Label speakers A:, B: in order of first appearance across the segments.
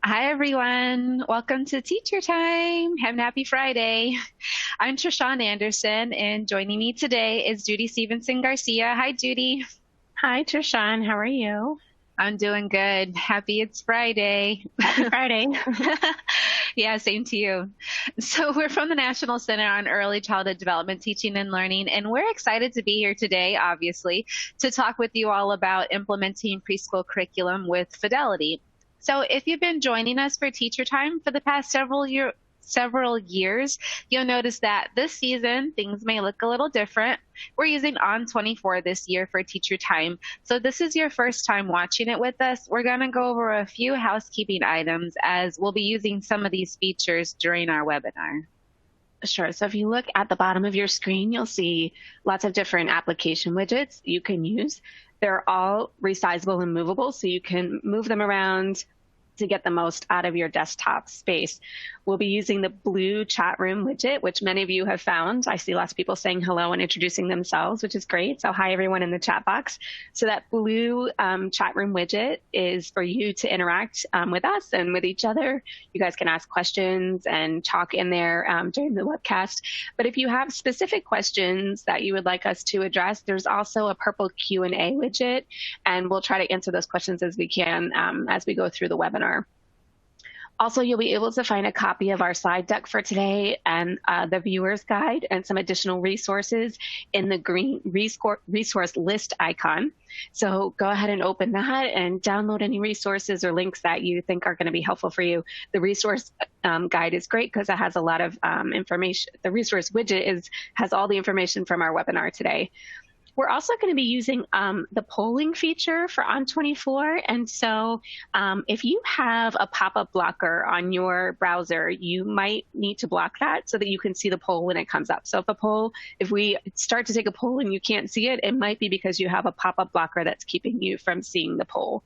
A: Hi, everyone. Welcome to Teacher Time. Have a happy Friday. I'm Trishawn Anderson, and joining me today is Judy Stevenson Garcia. Hi, Judy.
B: Hi, Trishan. How are you?
A: I'm doing good. Happy it's Friday.
B: Happy Friday.
A: Yeah, same to you. So, we're from the National Center on Early Childhood Development, Teaching and Learning, and we're excited to be here today, obviously, to talk with you all about implementing preschool curriculum with Fidelity. So, if you've been joining us for Teacher Time for the past several years, you'll notice that this season things may look a little different. We're using On 24 this year for Teacher Time. So this is your first time watching it with us. We're going to go over a few housekeeping items as we'll be using some of these features during our webinar.
B: Sure. So if you look at the bottom of your screen, you'll see lots of different application widgets you can use. They're all resizable and movable, so you can move them around to get the most out of your desktop space. We'll be using the blue chat room widget, which many of you have found. I see lots of people saying hello and introducing themselves, which is great. So hi, everyone in the chat box. So that blue chat room widget is for you to interact with us and with each other. You guys can ask questions and talk in there during the webcast. But if you have specific questions that you would like us to address, there's also a purple Q&A widget, and we'll try to answer those questions as we can as we go through the webinar. Also, you'll be able to find a copy of our slide deck for today and the viewer's guide and some additional resources in the green resource list icon. So go ahead and open that and download any resources or links that you think are going to be helpful for you. The resource guide is great because it has a lot of information. The resource widget has all the information from our webinar today. We're also going to be using the polling feature for On24. And so if you have a pop-up blocker on your browser, you might need to block that so that you can see the poll when it comes up. So if we start to take a poll and you can't see it, it might be because you have a pop-up blocker that's keeping you from seeing the poll.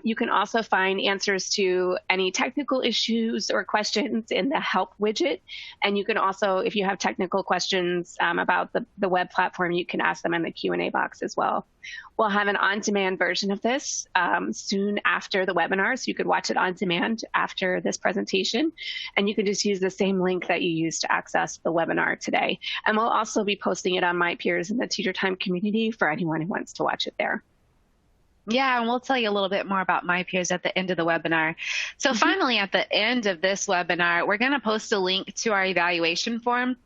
B: You can also find answers to any technical issues or questions in the help widget. And you can also, if you have technical questions about the web platform, you can ask them in the Q&A box as well. We'll have an on-demand version of this soon after the webinar, so you could watch it on demand after this presentation. And you can just use the same link that you used to access the webinar today. And we'll also be posting it on my peers in the Teacher Time community for anyone who wants to watch it there.
A: Yeah, and we'll tell you a little bit more about My Peers at the end of the webinar. So finally, at the end of this webinar, we're going to post a link to our evaluation form.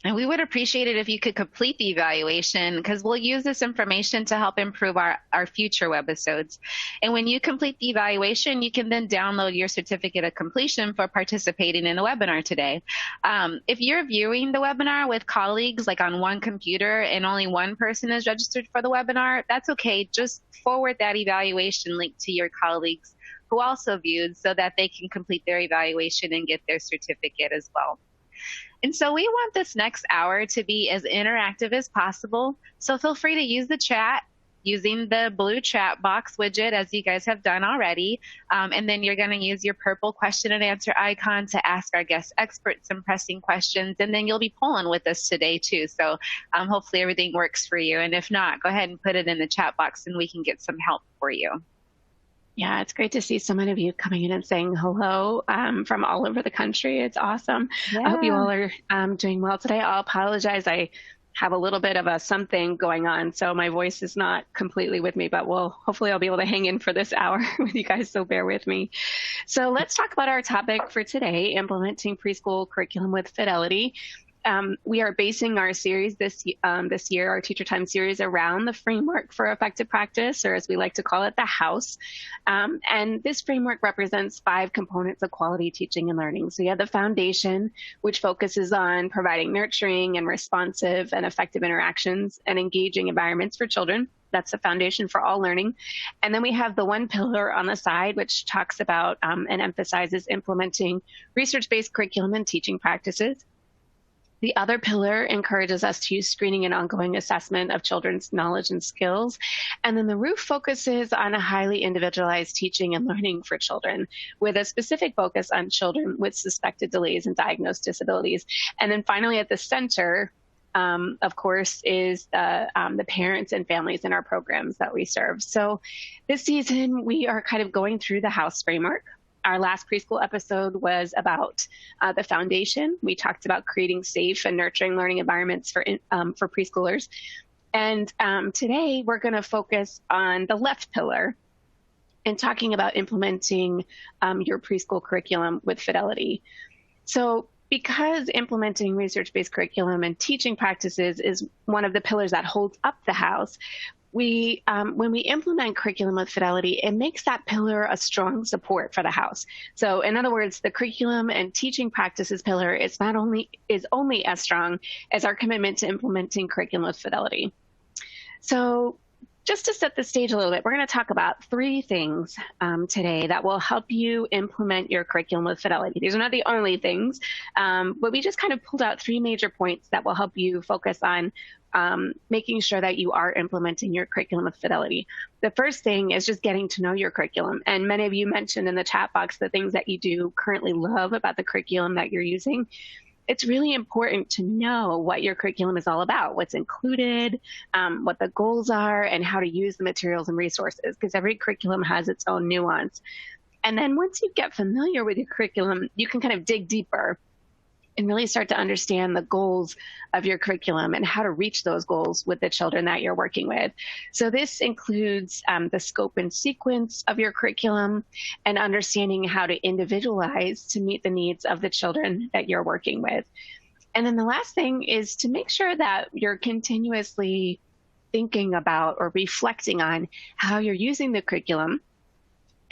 A: And we would appreciate it if you could complete the evaluation because we'll use this information to help improve our future webisodes. And when you complete the evaluation, you can then download your certificate of completion for participating in the webinar today. If you're viewing the webinar with colleagues like on one computer and only one person is registered for the webinar, that's okay. Just forward that evaluation link to your colleagues who also viewed so that they can complete their evaluation and get their certificate as well. And so we want this next hour to be as interactive as possible. So feel free to use the chat using the blue chat box widget as you guys have done already. And then you're going to use your purple question and answer icon to ask our guest experts some pressing questions. And then you'll be polling with us today too. So hopefully everything works for you. And if not, go ahead and put it in the chat box and we can get some help for you.
B: Yeah, it's great to see so many of you coming in and saying hello from all over the country. It's awesome.
A: Yeah.
B: I hope you all are doing well today. I'll apologize. I have a little bit of a something going on, so my voice is not completely with me, but hopefully I'll be able to hang in for this hour with you guys, so bear with me. So let's talk about our topic for today, implementing preschool curriculum with Fidelity. We are basing our series this year, our Teacher Time series, around the framework for effective practice, or as we like to call it, the house. And this framework represents 5 components of quality teaching and learning. So you have the foundation, which focuses on providing nurturing and responsive and effective interactions and engaging environments for children. That's the foundation for all learning. And then we have the one pillar on the side, which talks about and emphasizes implementing research-based curriculum and teaching practices. The other pillar encourages us to use screening and ongoing assessment of children's knowledge and skills. And then the roof focuses on a highly individualized teaching and learning for children with a specific focus on children with suspected delays and diagnosed disabilities. And then finally at the center, of course, is the parents and families in our programs that we serve. So this season, we are kind of going through the house framework. Our last preschool episode was about the foundation. We talked about creating safe and nurturing learning environments for preschoolers. And today we're going to focus on the left pillar and talking about implementing your preschool curriculum with Fidelity. So because implementing research-based curriculum and teaching practices is one of the pillars that holds up the house, when we implement curriculum with Fidelity, it makes that pillar a strong support for the house. So in other words, the curriculum and teaching practices pillar is only as strong as our commitment to implementing curriculum with Fidelity. So just to set the stage a little bit, we're going to talk about 3 things today that will help you implement your curriculum with Fidelity. These are not the only things, but we just kind of pulled out 3 major points that will help you focus on making sure that you are implementing your curriculum with Fidelity. The first thing is just getting to know your curriculum. And many of you mentioned in the chat box the things that you do currently love about the curriculum that you're using. It's really important to know what your curriculum is all about, what's included, what the goals are, and how to use the materials and resources, because every curriculum has its own nuance. And then once you get familiar with your curriculum, you can kind of dig deeper and really start to understand the goals of your curriculum and how to reach those goals with the children that you're working with. So this includes the scope and sequence of your curriculum and understanding how to individualize to meet the needs of the children that you're working with. And then the last thing is to make sure that you're continuously thinking about or reflecting on how you're using the curriculum,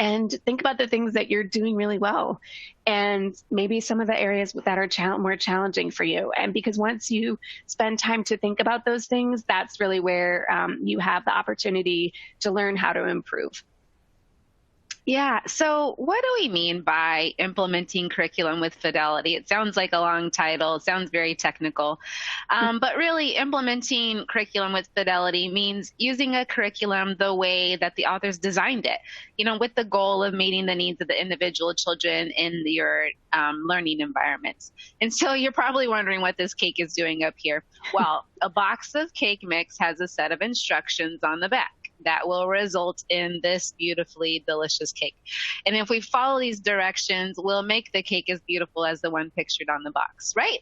B: and think about the things that you're doing really well and maybe some of the areas that are more challenging for you. And because once you spend time to think about those things, that's really where you have the opportunity to learn how to improve.
A: Yeah. So what do we mean by implementing curriculum with Fidelity? It sounds like a long title. It sounds very technical. But really, implementing curriculum with Fidelity means using a curriculum the way that the authors designed it, with the goal of meeting the needs of the individual children in your learning environments. And so you're probably wondering what this cake is doing up here. Well, a box of cake mix has a set of instructions on the back that will result in this beautifully delicious cake. And if we follow these directions, we'll make the cake as beautiful as the one pictured on the box, right?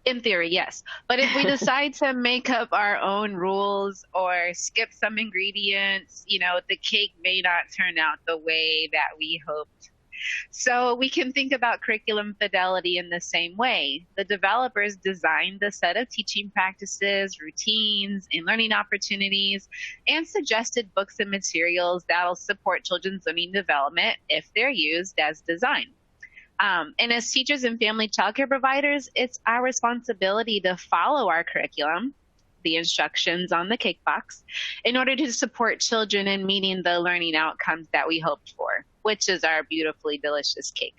A: In theory, yes. But if we decide to make up our own rules or skip some ingredients, the cake may not turn out the way that we hoped. So we can think about curriculum Fidelity in the same way. The developers designed the set of teaching practices, routines, and learning opportunities, and suggested books and materials that'll support children's learning development if they're used as designed. And as teachers and family childcare providers, it's our responsibility to follow our curriculum, the instructions on the cake box, in order to support children in meeting the learning outcomes that we hoped for, which is our beautifully delicious cake.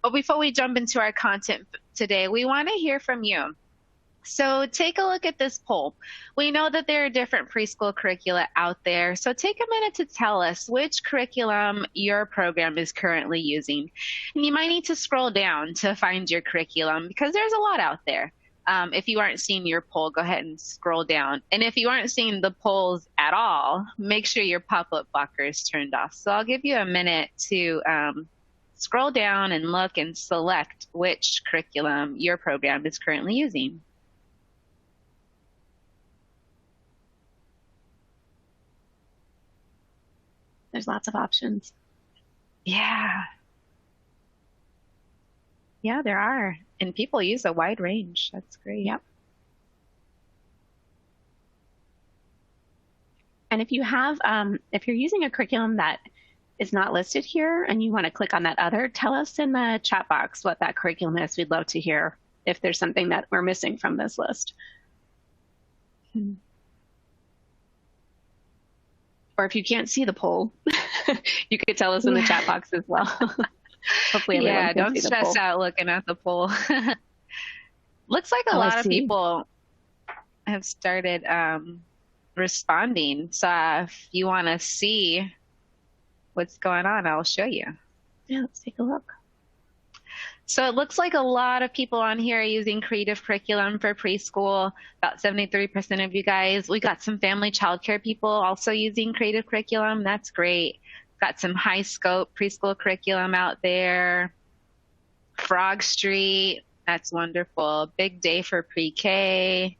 A: But before we jump into our content today, we want to hear from you. So take a look at this poll. We know that there are different preschool curricula out there, so take a minute to tell us which curriculum your program is currently using. And you might need to scroll down to find your curriculum because there's a lot out there. If you aren't seeing your poll, go ahead and scroll down. And if you aren't seeing the polls at all, make sure your pop-up blocker is turned off. So I'll give you a minute to scroll down and look and select which curriculum your program is currently using.
B: There's lots of options.
A: Yeah. Yeah, there are. And people use a wide range. That's great.
B: Yep. And if you have, if you're using a curriculum that is not listed here and you want to click on that other, tell us in the chat box what that curriculum is. We'd love to hear if there's something that we're missing from this list. Or if you can't see the poll, you could tell us in the chat box as well. Hopefully everyone can see the poll.
A: Don't stress out looking at the poll. Looks like a lot of people have started responding. So if you want to see what's going on, I'll show you.
B: Yeah, let's take a look.
A: So it looks like a lot of people on here are using creative curriculum for preschool, about 73% of you guys. We got some family childcare people also using creative curriculum. That's great. Got some high scope preschool curriculum out there. Frog Street, that's wonderful. Big day for pre-K.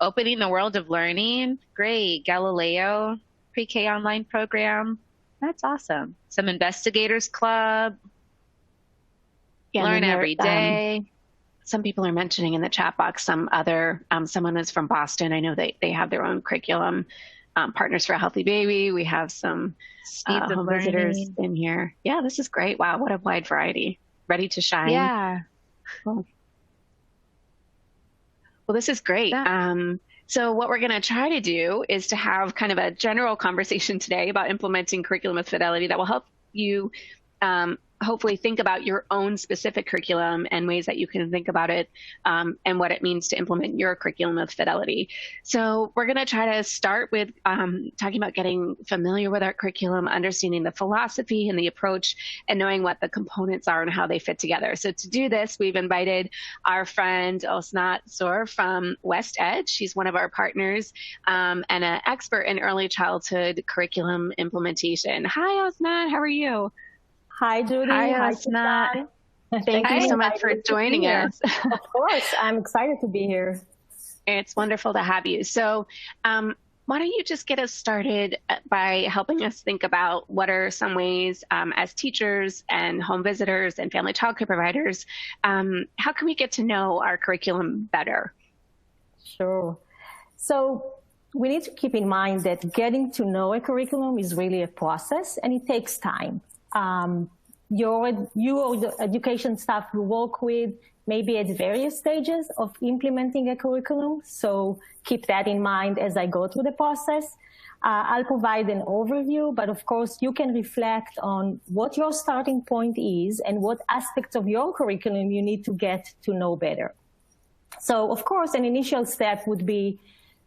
A: Opening the World of Learning, great. Galileo, pre-K online program, that's awesome. Some Investigators Club,
B: Yeah,
A: Learn Every Day.
B: Some people are mentioning in the chat box someone is from Boston. I know they have their own curriculum. Partners for a Healthy Baby. We have some home visitors in here. Yeah, this is great. Wow, what a wide variety. Ready to shine.
A: Yeah.
B: Cool. Well, this is great. So what we're going to try to do is to have kind of a general conversation today about implementing curriculum with Fidelity that will help you hopefully think about your own specific curriculum and ways that you can think about it and what it means to implement your curriculum with Fidelity. So we're going to try to start with talking about getting familiar with our curriculum, understanding the philosophy and the approach, and knowing what the components are and how they fit together. So to do this, we've invited our friend Osnat Zor from West Edge. She's one of our partners and an expert in early childhood curriculum implementation. Hi, Osnat. How are you?
C: Hi, Judy.
B: Hi, Osnat. Thank you so much for joining us.
C: Of course. I'm excited to be here.
B: It's wonderful to have you. So why don't you just get us started by helping us think about what are some ways as teachers and home visitors and family childcare providers, how can we get to know our curriculum better?
C: Sure. So we need to keep in mind that getting to know a curriculum is really a process and it takes time. You or the education staff you work with may be at various stages of implementing a curriculum. So keep that in mind as I go through the process. I'll provide an overview, but of course you can reflect on what your starting point is and what aspects of your curriculum you need to get to know better. So of course, an initial step would be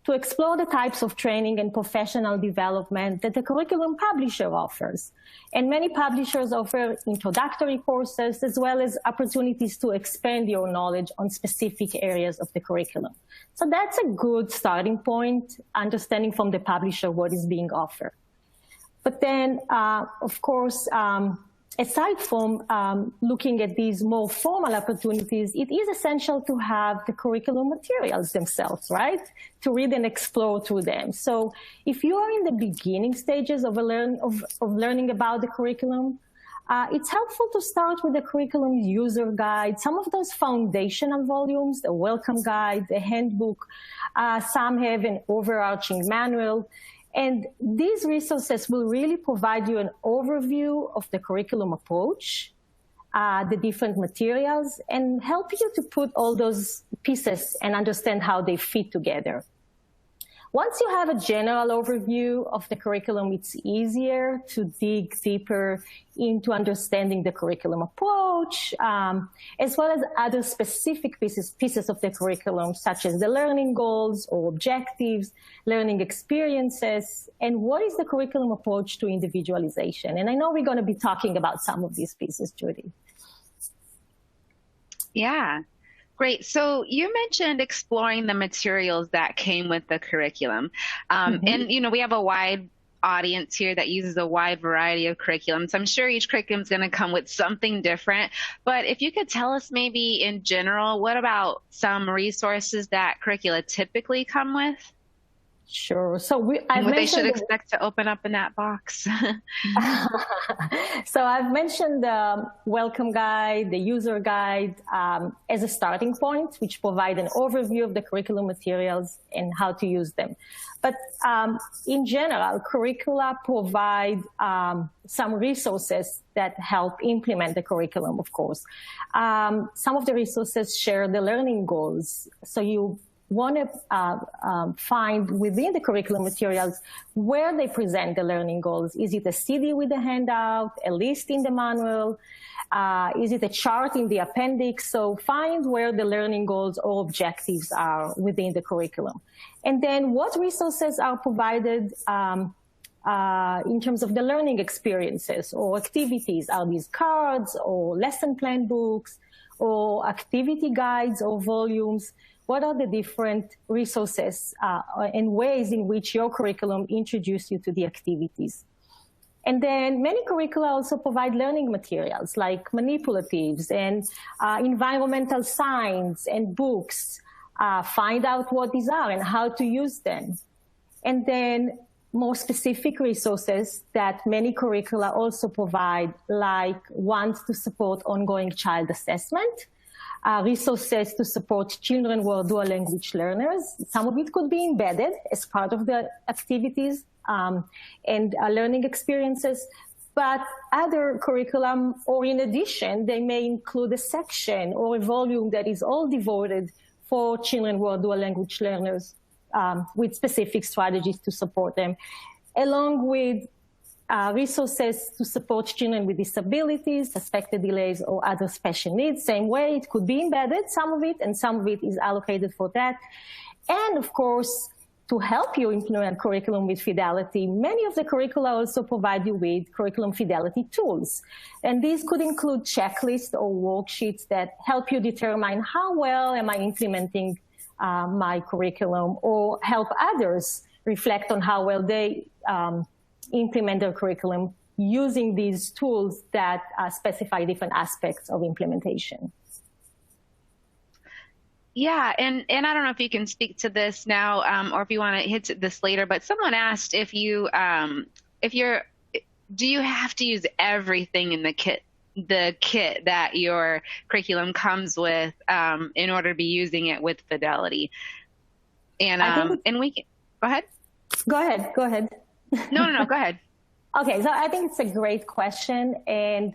C: to explore the types of training and professional development that the curriculum publisher offers. And many publishers offer introductory courses as well as opportunities to expand your knowledge on specific areas of the curriculum. So that's a good starting point, understanding from the publisher what is being offered. But then, of course, aside from looking at these more formal opportunities, it is essential to have the curriculum materials themselves, right? To read and explore through them. So if you are in the beginning stages of learning about the curriculum, it's helpful to start with the curriculum user guide, some of those foundational volumes, the welcome guide, the handbook. Some have an overarching manual. And these resources will really provide you an overview of the curriculum approach, the different materials, and help you to put all those pieces and understand how they fit together. Once you have a general overview of the curriculum, it's easier to dig deeper into understanding the curriculum approach, as well as other specific pieces of the curriculum, such as the learning goals or objectives, learning experiences, and what is the curriculum approach to individualization. And I know we're going to be talking about some of these pieces, Judy.
A: Yeah. Great. So you mentioned exploring the materials that came with the curriculum. And, you know, we have a wide audience here that uses a wide variety of curriculums. I'm sure each curriculum is going to come with something different. But if you could tell us maybe in general, what about some resources that curricula typically come with?
C: Sure. So
A: and what they should expect to open up in that box.
C: So I've mentioned the welcome guide, the user guide as a starting point, which provide an overview of the curriculum materials and how to use them. But in general, curricula provide some resources that help implement the curriculum, of course. Some of the resources share the learning goals. So you want to find within the curriculum materials where they present the learning goals. Is it a CD with a handout, a list in the manual? Is it a chart in the appendix? So find where the learning goals or objectives are within the curriculum. And then what resources are provided in terms of the learning experiences or activities? Are these cards or lesson plan books or activity guides or volumes? What are the different resources and ways in which your curriculum introduce you to the activities? And then many curricula also provide learning materials like manipulatives and environmental science and books. Find out what these are and how to use them. And then more specific resources that many curricula also provide, like ones to support ongoing child assessment, resources to support children who are dual language learners. Some of it could be embedded as part of the activities and learning experiences, but other curriculum, or in addition, they may include a section or a volume that is all devoted for children who are dual language learners with specific strategies to support them, along with resources to support children with disabilities, suspected delays, or other special needs. Same way, it could be embedded, some of it, and some of it is allocated for that. And of course, to help you implement curriculum with Fidelity, many of the curricula also provide you with curriculum Fidelity tools. And these could include checklists or worksheets that help you determine how well am I implementing my curriculum, or help others reflect on how well they implement their curriculum using these tools that specify different aspects of implementation.
A: Yeah, and I don't know if you can speak to this now, or if you want to hit this later, but someone asked if you, do you have to use everything in the kit that your curriculum comes with, in order to be using it with Fidelity? And and we can, go ahead.
C: Go ahead.
A: No, go ahead.
C: Okay, so I think it's a great question, and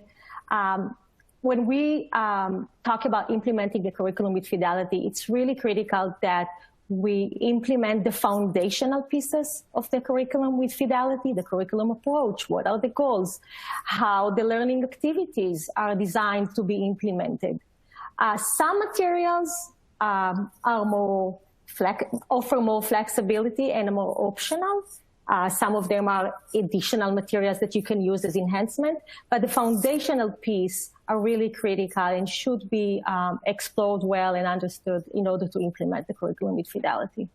C: when we talk about implementing the curriculum with Fidelity, it's really critical that we implement the foundational pieces of the curriculum with Fidelity, the curriculum approach, what are the goals, how the learning activities are designed to be implemented. Some materials offer more flexibility and are more optional. Some of them are additional materials that you can use as enhancement, but the foundational piece are really critical and should be explored well and understood in order to implement the curriculum with Fidelity.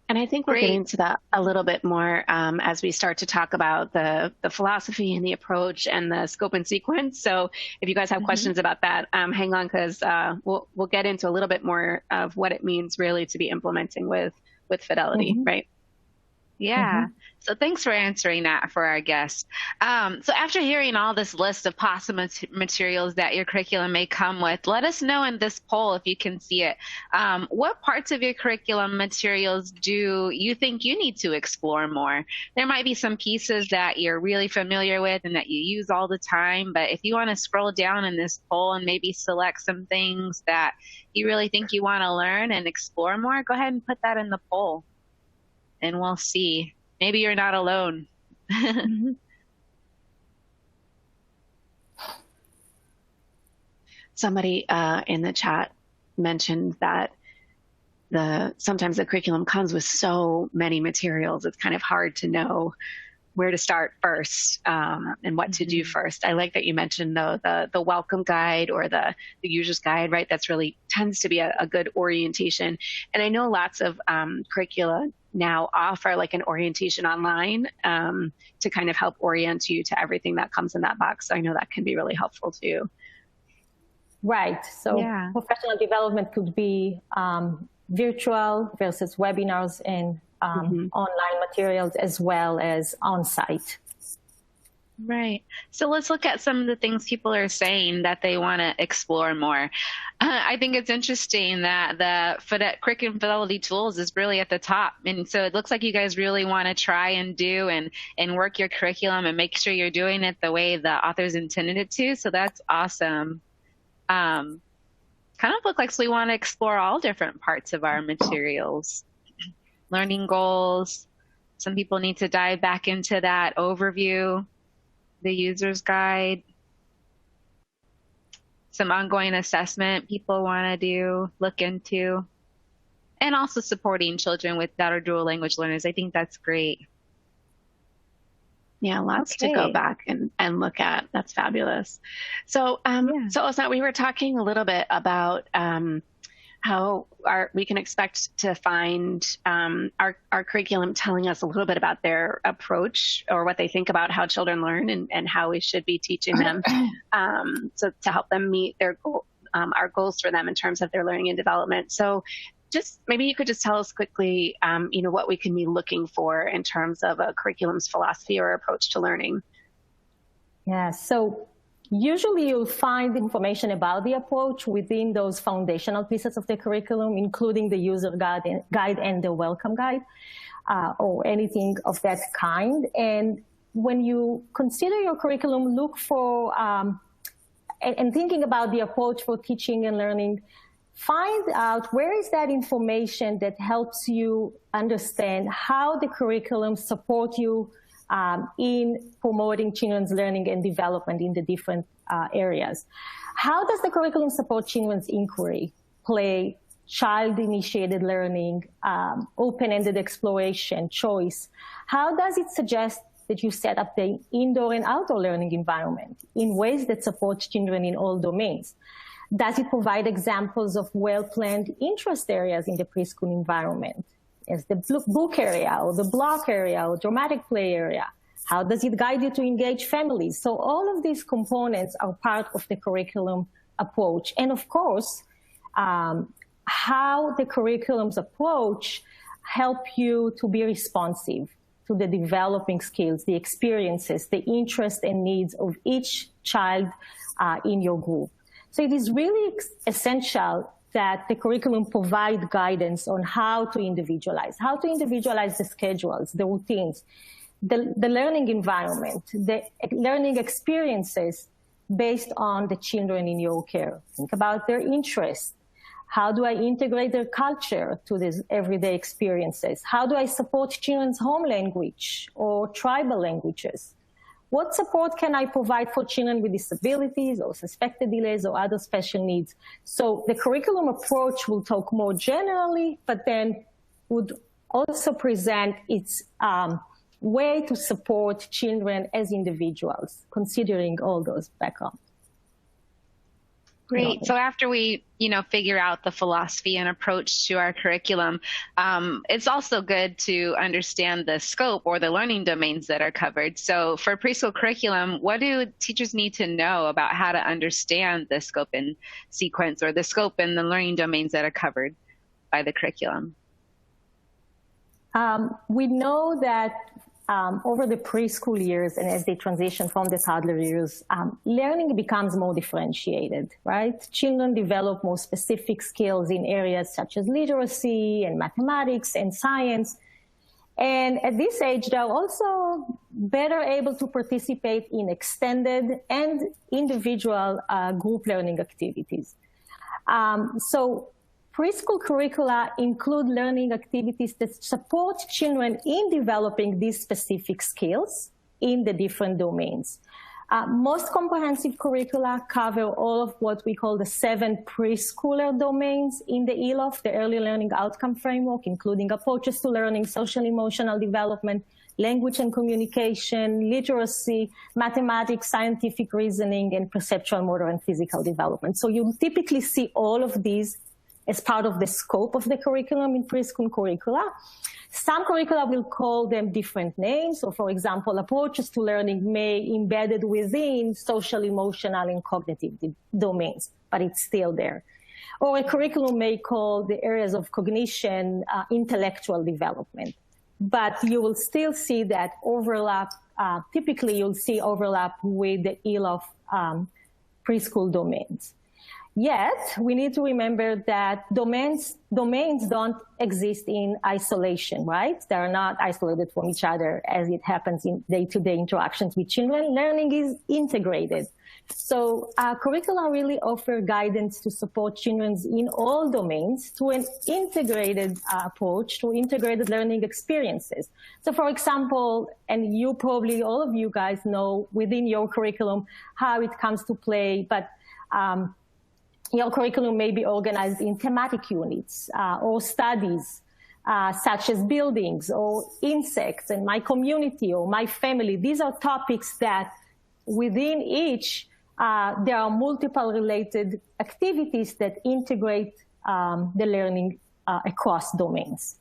B: And I think we'll get into that a little bit more as we start to talk about the philosophy and the approach and the scope and sequence. So if you guys have questions about that, hang on, because we'll get into a little bit more of what it means really to be implementing with Fidelity, right?
A: Yeah. So thanks for answering that for our guests. So after hearing all this list of possible materials that your curriculum may come with, let us know in this poll, if you can see it, what parts of your curriculum materials do you think you need to explore more? There might be some pieces that you're really familiar with and that you use all the time, but if you want to scroll down in this poll and maybe select some things that you really think you want to learn and explore more, go ahead and put that in the poll. And we'll see. Maybe you're not alone.
B: Somebody in the chat mentioned that sometimes the curriculum comes with so many materials, it's kind of hard to know where to start first and what to do first. I like that you mentioned the welcome guide or the user's guide, right? That's really tends to be a good orientation. And I know lots of curricula now offer like an orientation online to kind of help orient you to everything that comes in that box. So I know that can be really helpful too.
C: Right. So professional development could be virtual versus webinars and online materials, as well as on-site.
A: Right. So let's look at some of the things people are saying that they want to explore more. I think it's interesting that the curriculum Fidelity tools is really at the top. And so it looks like you guys really want to try and do and work your curriculum and make sure you're doing it the way the authors intended it to. So that's awesome. Kind of look like we want to explore all different parts of our materials. Learning goals. Some people need to dive back into that overview, the user's guide. Some ongoing assessment people want to look into. And also supporting children that are dual language learners. I think that's great.
B: Yeah, lots to go back and look at. That's fabulous. So, so Osnat, we were talking a little bit about how we can expect to find our curriculum telling us a little bit about their approach or what they think about how children learn and how we should be teaching them, so to help them meet their our goals for them in terms of their learning and development. So just maybe you could just tell us quickly, what we can be looking for in terms of a curriculum's philosophy or approach to learning.
C: Yeah, so usually you'll find information about the approach within those foundational pieces of the curriculum, including the user guide and the welcome guide, or anything of that kind. And when you consider your curriculum, look for, and thinking about the approach for teaching and learning, find out where is that information that helps you understand how the curriculum support you in promoting children's learning and development in the different areas. How does the curriculum support children's inquiry, play, child-initiated learning, open-ended exploration, choice? How does it suggest that you set up the indoor and outdoor learning environment in ways that support children in all domains? Does it provide examples of well-planned interest areas in the preschool environment, as the book area or the block area or dramatic play area? How does it guide you to engage families? So all of these components are part of the curriculum approach. And of course, how the curriculum's approach help you to be responsive to the developing skills, the experiences, the interests and needs of each child in your group. So it is really essential that the curriculum provide guidance on how to individualize the schedules, the routines, the learning environment, the learning experiences based on the children in your care. Think about their interests. How do I integrate their culture to these everyday experiences? How do I support children's home language or tribal languages? What support can I provide for children with disabilities or suspected delays or other special needs? So the curriculum approach will talk more generally, but then would also present its way to support children as individuals, considering all those backgrounds.
A: Great. So after we, figure out the philosophy and approach to our curriculum, it's also good to understand the scope or the learning domains that are covered. So for preschool curriculum, what do teachers need to know about how to understand the scope and sequence, or the scope and the learning domains that are covered by the curriculum?
C: We know that over the preschool years and as they transition from the toddler years, learning becomes more differentiated, right? Children develop more specific skills in areas such as literacy and mathematics and science. And at this age, they're also better able to participate in extended and individual group learning activities. So preschool curricula include learning activities that support children in developing these specific skills in the different domains. Most comprehensive curricula cover all of what we call the 7 preschooler domains in the ELOF, the Early Learning Outcome Framework, including approaches to learning, social emotional development, language and communication, literacy, mathematics, scientific reasoning, and perceptual, motor, and physical development. So you'll typically see all of these as part of the scope of the curriculum in preschool curricula. Some curricula will call them different names. So for example, approaches to learning may be embedded within social, emotional, and cognitive domains, but it's still there. Or a curriculum may call the areas of cognition, intellectual development. But you will still see that overlap. Typically, you'll see overlap with the ELOF preschool domains. Yet, we need to remember that domains don't exist in isolation, right? They are not isolated from each other as it happens in day-to-day interactions with children. Learning is integrated. So curricula really offer guidance to support children in all domains through an integrated approach to integrated learning experiences. So for example, and you probably, all of you guys know within your curriculum how it comes to play, but your curriculum may be organized in thematic units or studies such as buildings or insects and my community or my family. These are topics that within each, there are multiple related activities that integrate the learning across domains.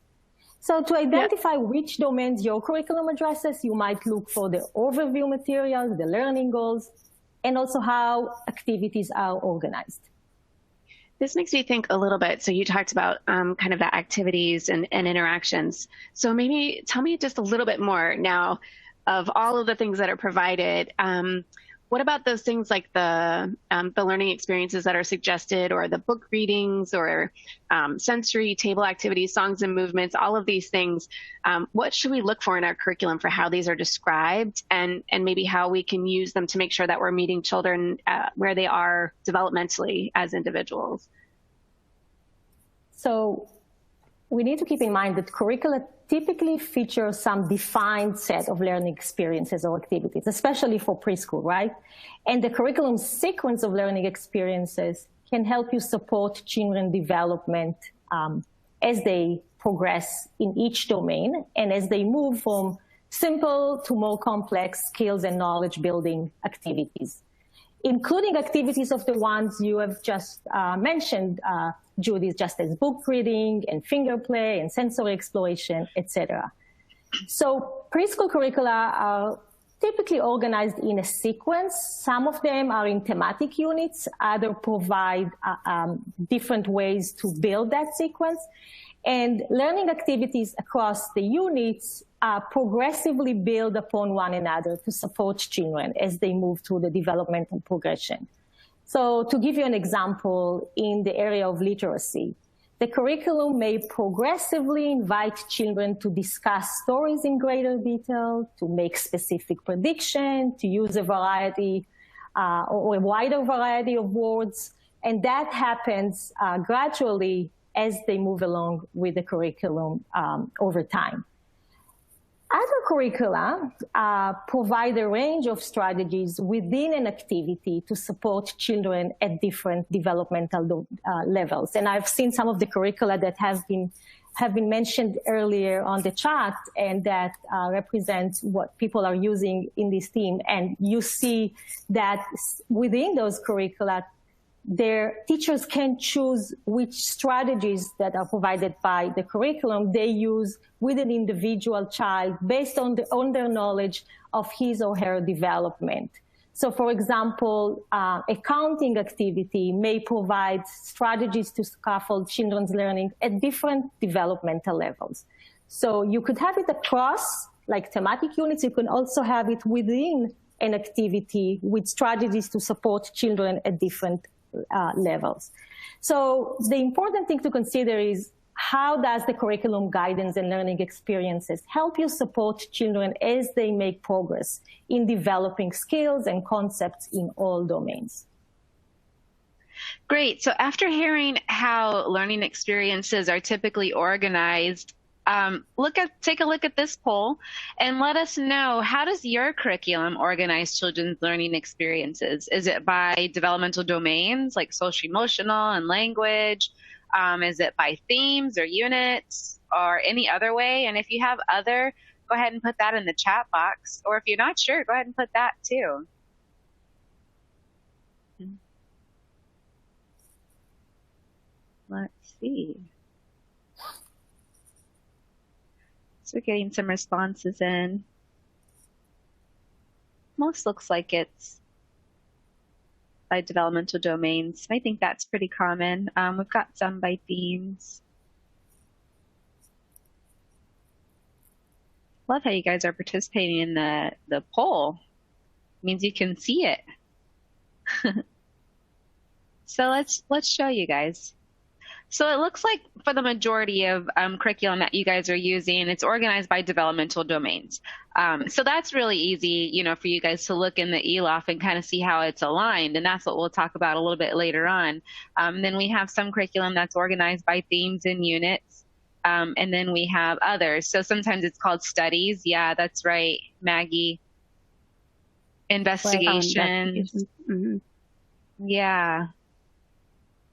C: So to identify which domains your curriculum addresses, you might look for the overview materials, the learning goals, and also how activities are organized.
B: This makes me think a little bit. So you talked about kind of the activities and interactions. So maybe tell me just a little bit more now of all of the things that are provided. What about those things like the learning experiences that are suggested, or the book readings, or sensory table activities, songs and movements, all of these things? What should we look for in our curriculum for how these are described, and maybe how we can use them to make sure that we're meeting children where they are developmentally as individuals?
C: So we need to keep in mind that curricula typically feature some defined set of learning experiences or activities, especially for preschool, right? And the curriculum sequence of learning experiences can help you support children development as they progress in each domain and as they move from simple to more complex skills and knowledge building activities, including activities of the ones you have just mentioned, Judy, just as book reading and finger play and sensory exploration, etc. So preschool curricula are typically organized in a sequence. Some of them are in thematic units, others provide different ways to build that sequence. And learning activities across the units progressively build upon one another to support children as they move through the developmental progression. So to give you an example, in the area of literacy, the curriculum may progressively invite children to discuss stories in greater detail, to make specific predictions, to use a variety or a wider variety of words. And that happens gradually as they move along with the curriculum over time. Other curricula provide a range of strategies within an activity to support children at different developmental levels. And I've seen some of the curricula that have been mentioned earlier on the chat, and that represents what people are using in this team. And you see that within those curricula, their teachers can choose which strategies that are provided by the curriculum they use with an individual child based on their knowledge of his or her development. So for example, a counting activity may provide strategies to scaffold children's learning at different developmental levels. So you could have it across like thematic units. You can also have it within an activity with strategies to support children at different levels. So the important thing to consider is, how does the curriculum guidance and learning experiences help you support children as they make progress in developing skills and concepts in all domains?
A: Great. So after hearing how learning experiences are typically organized, take a look at this poll and let us know, how does your curriculum organize children's learning experiences? Is it by developmental domains like social emotional and language? Is it by themes or units or any other way? And if you have other, go ahead and put that in the chat box. Or if you're not sure, go ahead and put that too. Let's see. So we're getting some responses in. Most looks like it's by developmental domains. I think that's pretty common. We've got some by themes. Love how you guys are participating in the poll. It means you can see it. So let's show you guys. So it looks like for the majority of curriculum that you guys are using, it's organized by developmental domains. So that's really easy, for you guys to look in the ELOF and kind of see how it's aligned. And that's what we'll talk about a little bit later on. Then we have some curriculum that's organized by themes and units. And then we have others. So sometimes it's called studies. Yeah, that's right, Maggie. Investigations.
B: Mm-hmm.
A: Yeah.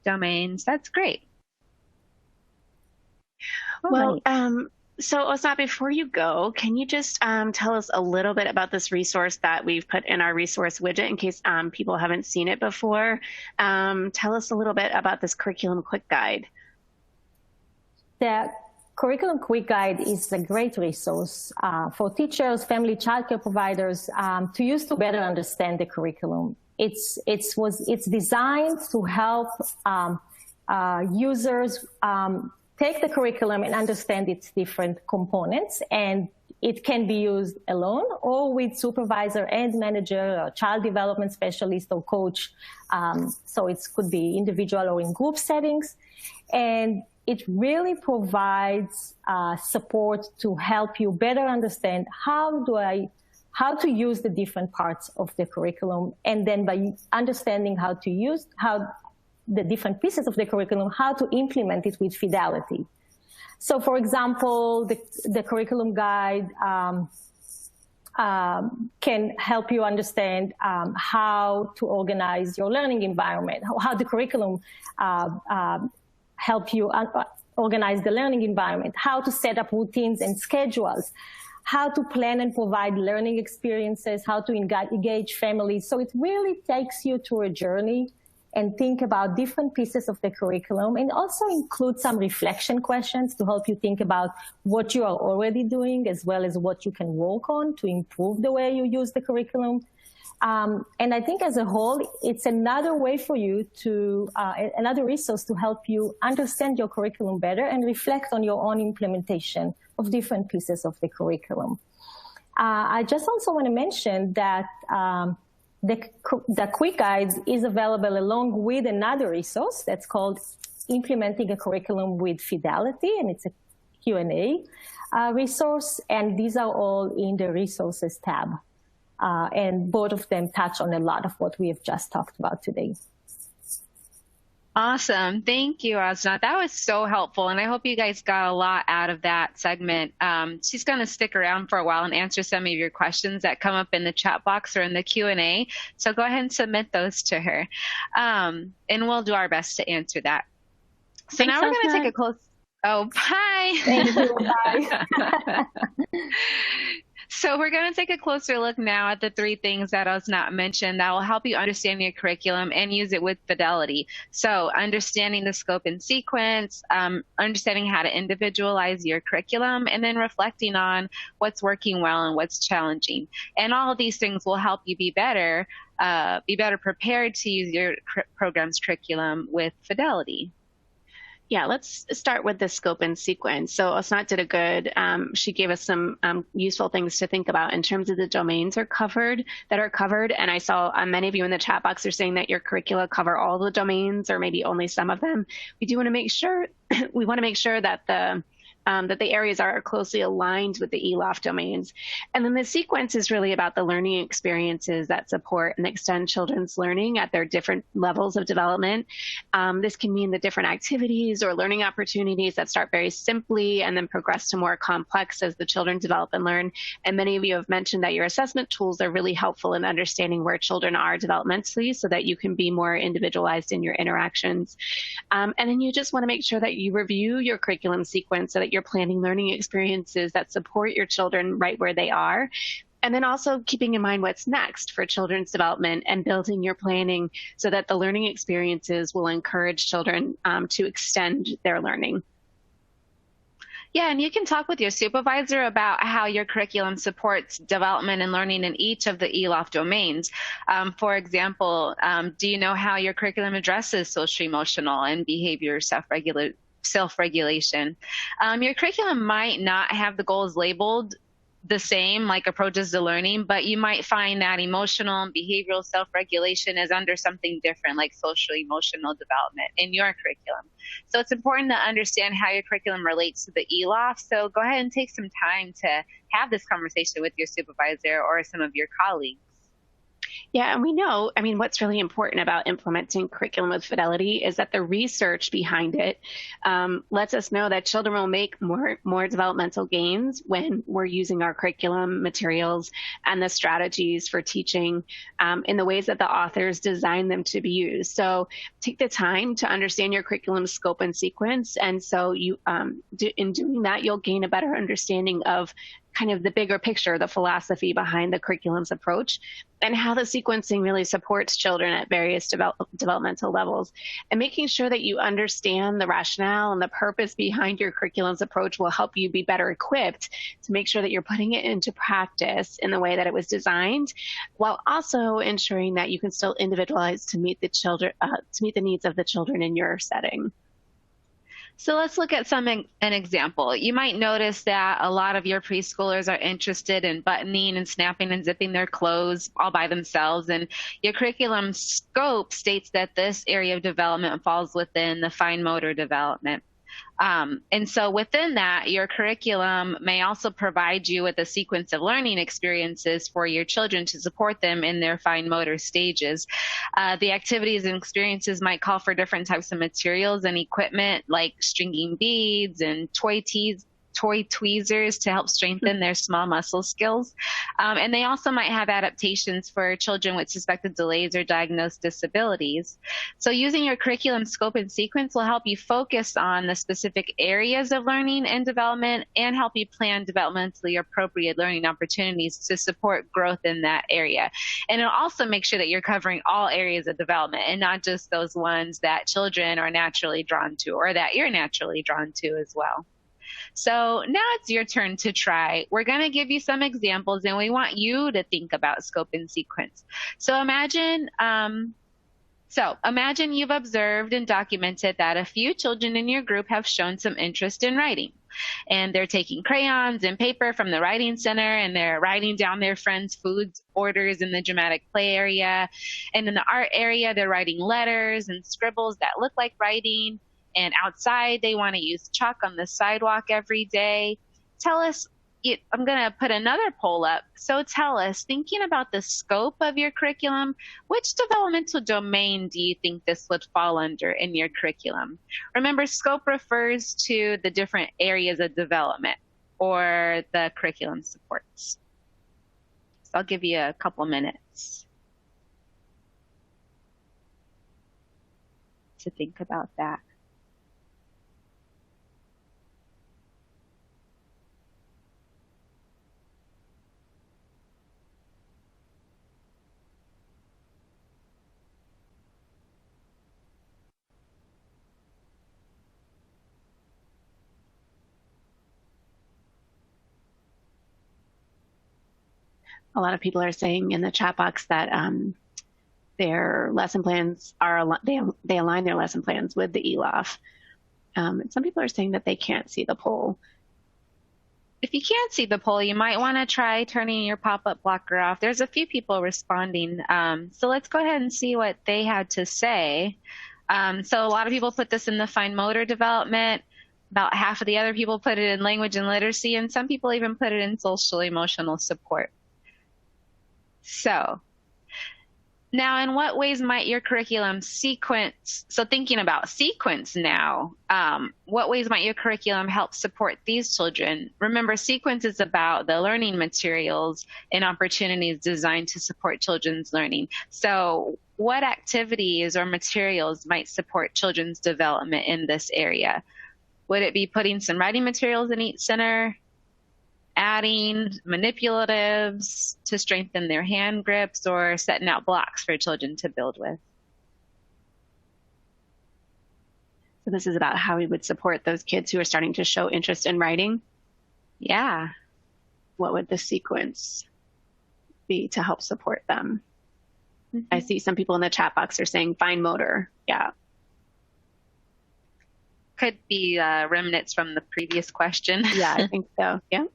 A: Domains. That's great.
B: Well, so Osat, before you go, can you just tell us a little bit about this resource that we've put in our resource widget in case people haven't seen it before? Tell us a little bit about this curriculum quick guide.
C: the Curriculum Quick Guide is a great resource for teachers, family childcare providers to use to better understand the curriculum. It's designed to help users take the curriculum and understand its different components, and it can be used alone or with supervisor and manager or child development specialist or coach. So it could be individual or in group settings. And it really provides support to help you better understand how to use the different parts of the curriculum. And then by understanding how the different pieces of the curriculum, how to implement it with fidelity. So, for example, the curriculum guide can help you understand how to organize your learning environment, how the curriculum help you organize the learning environment, how to set up routines and schedules, how to plan and provide learning experiences, how to engage families. So it really takes you through a journey and think about different pieces of the curriculum, and also include some reflection questions to help you think about what you are already doing as well as what you can work on to improve the way you use the curriculum. And I think as a whole, it's another way for you to, another resource to help you understand your curriculum better and reflect on your own implementation of different pieces of the curriculum. I just also want to mention that the Quick Guide is available along with another resource that's called Implementing a Curriculum with Fidelity, and it's a Q&A resource, and these are all in the Resources tab. And both of them touch on a lot of what we have just talked about today.
A: Awesome. Thank you, Asna. That was so helpful, and I hope you guys got a lot out of that segment. She's going to stick around for a while and answer some of your questions that come up in the chat box or in the Q&A. So go ahead and submit those to her, and we'll do our best to answer that. So
C: Thanks,
A: now we're going to take a close... Oh, bye.
C: Thank you. Bye.
A: So we're going to take a closer look now at the 3 things that Asna mentioned that will help you understand your curriculum and use it with fidelity. So understanding the scope and sequence, understanding how to individualize your curriculum, and then reflecting on what's working well and what's challenging. And all of these things will help you be better prepared to use your program's curriculum with fidelity.
B: Yeah, let's start with the scope and sequence. So Asnat did a good, she gave us some useful things to think about in terms of the domains that are covered. And I saw many of you in the chat box are saying that your curricula cover all the domains or maybe only some of them. We do want to make sure, that the areas are closely aligned with the ELOF domains. And then the sequence is really about the learning experiences that support and extend children's learning at their different levels of development. This can mean the different activities or learning opportunities that start very simply and then progress to more complex as the children develop and learn. And many of you have mentioned that your assessment tools are really helpful in understanding where children are developmentally so that you can be more individualized in your interactions. And then you just want to make sure that you review your curriculum sequence so that you're planning learning experiences that support your children right where they are. And then also keeping in mind what's next for children's development and building your planning so that the learning experiences will encourage children to extend their learning.
A: Yeah, and you can talk with your supervisor about how your curriculum supports development and learning in each of the ELOF domains. For example, do you know how your curriculum addresses social, emotional, and behavior self-regulation? Your curriculum might not have the goals labeled the same, like approaches to learning, but you might find that emotional and behavioral self-regulation is under something different, like social emotional development in your curriculum. So it's important to understand how your curriculum relates to the ELOF. So go ahead and take some time to have this conversation with your supervisor or some of your colleagues.
B: Yeah, and we know, I mean, what's really important about implementing curriculum with fidelity is that the research behind it lets us know that children will make more developmental gains when we're using our curriculum materials and the strategies for teaching in the ways that the authors designed them to be used. So take the time to understand your curriculum scope and sequence. And so you, in doing that, you'll gain a better understanding of kind of the bigger picture, the philosophy behind the curriculum's approach, and how the sequencing really supports children at various developmental levels. And making sure that you understand the rationale and the purpose behind your curriculum's approach will help you be better equipped to make sure that you're putting it into practice in the way that it was designed, while also ensuring that you can still individualize to meet the children, to meet the needs of the children in your setting.
A: So let's look at an example. You might notice that a lot of your preschoolers are interested in buttoning and snapping and zipping their clothes all by themselves. And your curriculum scope states that this area of development falls within the fine motor development. And so within that, your curriculum may also provide you with a sequence of learning experiences for your children to support them in their fine motor stages. The activities and experiences might call for different types of materials and equipment like stringing beads and toy tweezers to help strengthen their small muscle skills. And they also might have adaptations for children with suspected delays or diagnosed disabilities. So using your curriculum scope and sequence will help you focus on the specific areas of learning and development and help you plan developmentally appropriate learning opportunities to support growth in that area. And it'll also make sure that you're covering all areas of development and not just those ones that children are naturally drawn to or that you're naturally drawn to as well. So now it's your turn to try. We're going to give you some examples, and we want you to think about scope and sequence. So imagine you've observed and documented that a few children in your group have shown some interest in writing. And they're taking crayons and paper from the writing center, and they're writing down their friends' food orders in the dramatic play area. And in the art area, they're writing letters and scribbles that look like writing. And outside, they want to use chalk on the sidewalk every day. Tell us, I'm going to put another poll up. So tell us, thinking about the scope of your curriculum, which developmental domain do you think this would fall under in your curriculum? Remember, scope refers to the different areas of development or the curriculum supports. So I'll give you a couple minutes to think about that.
B: A lot of people are saying in the chat box that their lesson plans they align their lesson plans with the ELAF. Some people are saying that they can't see the poll.
A: If you can't see the poll, you might want to try turning your pop-up blocker off. There's a few people responding. So let's go ahead and see what they had to say. So a lot of people put this in the fine motor development. About half of the other people put it in language and literacy, and some people even put it in social emotional support. So now, in what ways might your curriculum sequence, so thinking about sequence now, what ways might your curriculum help support these children? Remember, sequence is about the learning materials and opportunities designed to support children's learning. So what activities or materials might support children's development in this area? Would it be putting some writing materials in each center? Adding manipulatives to strengthen their hand grips, or setting out blocks for children to build with?
B: So this is about how we would support those kids who are starting to show interest in writing.
A: Yeah.
B: What would the sequence be to help support them? Mm-hmm. I see some people in the chat box are saying fine motor. Yeah.
A: Could be remnants from the previous question.
B: Yeah, I think so. Yeah.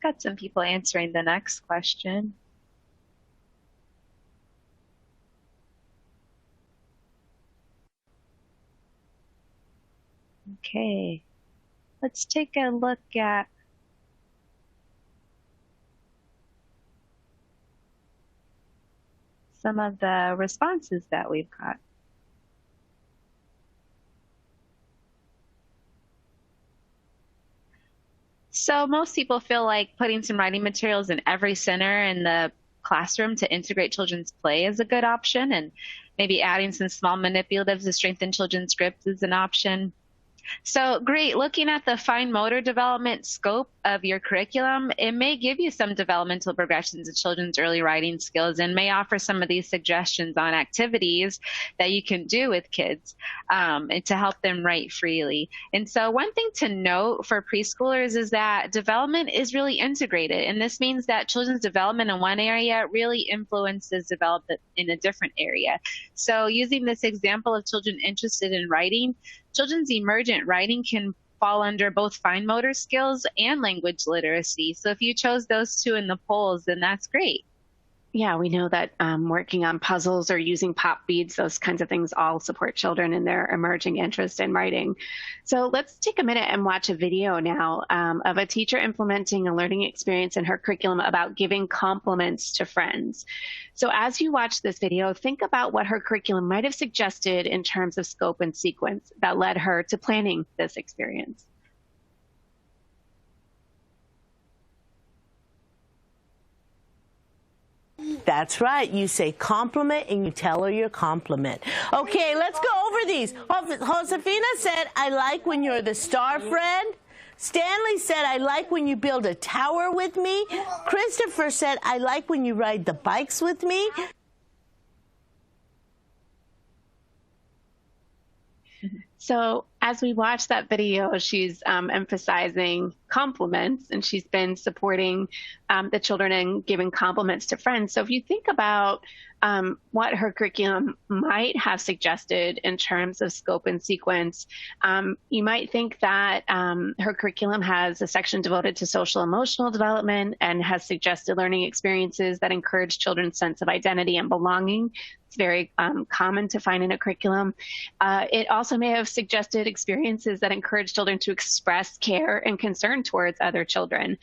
A: Got some people answering the next question. Okay, let's take a look at some of the responses that we've got. So most people feel like putting some writing materials in every center in the classroom to integrate children's play is a good option, and maybe adding some small manipulatives to strengthen children's grips is an option. So great. Looking at the fine motor development scope of your curriculum, it may give you some developmental progressions of children's early writing skills and may offer some of these suggestions on activities that you can do with kids and to help them write freely. And so one thing to note for preschoolers is that development is really integrated. And this means that children's development in one area really influences development in a different area. So using this example of children interested in writing, children's emergent writing can fall under both fine motor skills and language literacy. So if you chose those two in the polls, then that's great.
B: Yeah, we know that working on puzzles or using pop beads, those kinds of things all support children in their emerging interest in writing. So let's take a minute and watch a video now of a teacher implementing a learning experience in her curriculum about giving compliments to friends. So as you watch this video, think about what her curriculum might have suggested in terms of scope and sequence that led her to planning this experience.
D: That's right. You say compliment and you tell her your compliment. Okay, let's go over these. Josefina said, I like when you're the star friend. Stanley said, I like when you build a tower with me. Christopher said, I like when you ride the bikes with me.
B: So as we watch that video, she's emphasizing compliments, and she's been supporting the children and giving compliments to friends. So if you think about what her curriculum might have suggested in terms of scope and sequence, you might think that her curriculum has a section devoted to social emotional development and has suggested learning experiences that encourage children's sense of identity and belonging. It's very common to find in a curriculum. It also may have suggested experiences that encourage children to express care and concern towards other children.